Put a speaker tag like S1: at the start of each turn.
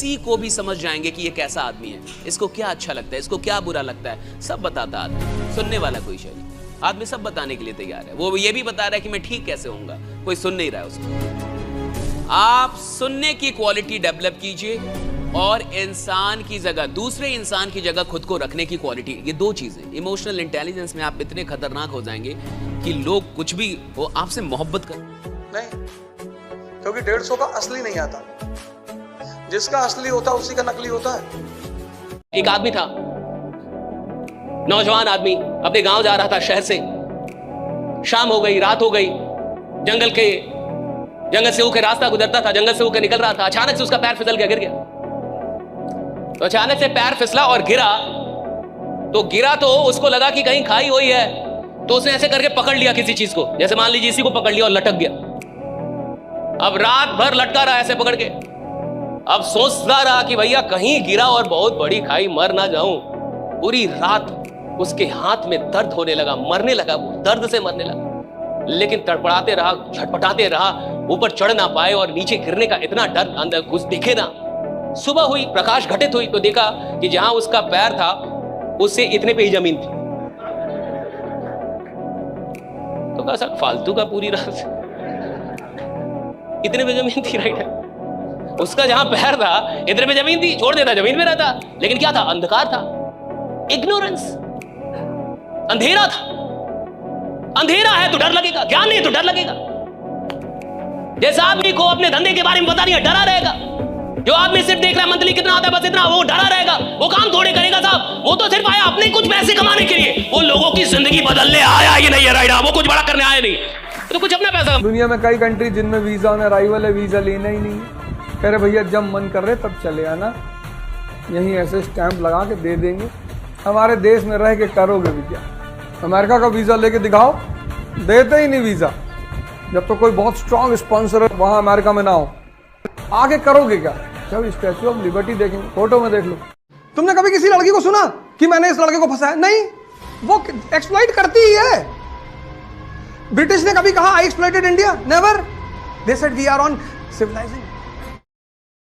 S1: किसी को भी समझ जाएंगे कि ये कैसा आदमी है, इसको क्या अच्छा लगता है, इसको क्या बुरा लगता है, सब बताता आदमी। सुनने वाला कोई शय नहीं, आदमी सब बताने के लिए तैयार है। वो ये भी बता रहा है कि मैं ठीक कैसे होऊंगा, कोई सुन नहीं रहा है उसको। आप सुनने की क्वालिटी डेवलप कीजिए और इंसान की जगह, दूसरे इंसान की जगह खुद को रखने की क्वालिटी, ये दो चीजें। इमोशनल इंटेलिजेंस में आप इतने खतरनाक हो जाएंगे कि लोग कुछ भी हो आपसे मोहब्बत कर
S2: नहीं, क्योंकि 150 का असली नहीं आता, जिसका असली होता है उसी का नकली होता है।
S1: एक आदमी था, नौजवान आदमी, अपने गांव जा रहा था शहर से। शाम हो गई, रात हो गई, जंगल से होकर रास्ता गुजरता था, जंगल से होकर निकल रहा था। अचानक से उसका पैर फिसल गया, गिर गया। तो अचानक से पैर फिसला और गिरा तो उसको लगा कि कहीं खाई हुई है, तो उसने ऐसे करके पकड़ लिया किसी चीज को, जैसे मान लीजिए इसी को पकड़ लिया और लटक गया। अब रात भर लटका रहा ऐसे पकड़ के। अब सोचता रहा कि भैया कहीं गिरा और बहुत बड़ी खाई मर ना जाऊं। पूरी रात उसके हाथ में दर्द होने लगा, मरने लगा, वो दर्द से मरने लगा। लेकिन तड़पड़ाते रहा, झटपटाते रहा, ऊपर चढ़ ना पाए और नीचे गिरने का इतना डर, अंदर कुछ दिखे ना। सुबह हुई, प्रकाश घटित हुई तो देखा कि जहां उसका पैर था उससे इतने पे ही जमीन थी। तो कहा सर फालतू का, पूरी रात इतने पे जमीन थी, राइट है। उसका जहां पैर था इतने पे जमीन थी, छोड़ देता जमीन में रहता। लेकिन क्या था, अंधकार था, इग्नोरेंस, अंधेरा था। अंधेरा है तो डर लगेगा, ज्ञान नहीं है तो डर लगेगा। जैसे आदमी को अपने धंधे के बारे में पता नहीं है, डरा रहेगा। जो आदमी सिर्फ देख रहा है मंथली कितना आता है बस इतना, वो डरा रहेगा, वो काम थोड़े करेगा साहब। वो तो सिर्फ आया अपने कुछ पैसे कमाने के लिए, वो लोगों की जिंदगी बदलने आया ही नहीं है, राइट। वो कुछ बड़ा करने आया नहीं, तो कुछ अपना पैसा।
S3: दुनिया में कई कंट्री जिनमें वीजा ऑन अराइवल है, वीजा लेना ही नहीं है। कह रहे भैया जब मन कर रहे तब चले आना, यहीं ऐसे स्टैंप लगा के दे देंगे। हमारे देश में रह के करोगे भी क्या? अमेरिका का वीजा लेके दिखाओ, देते ही नहीं वीजा, जब तो कोई बहुत स्ट्रांग स्पॉन्सर वहां अमेरिका में ना हो। आगे करोगे क्या? जब स्टैच्यू ऑफ लिबर्टी देखेंगे, फोटो में देख लो। तुमने कभी किसी लड़की को सुना कि मैंने इस लड़के को फंसाया? नहीं, वो एक्सप्लॉइट करती ही है। ब्रिटिश ने कभी कहा I exploited India? Never. They said we are on civilising.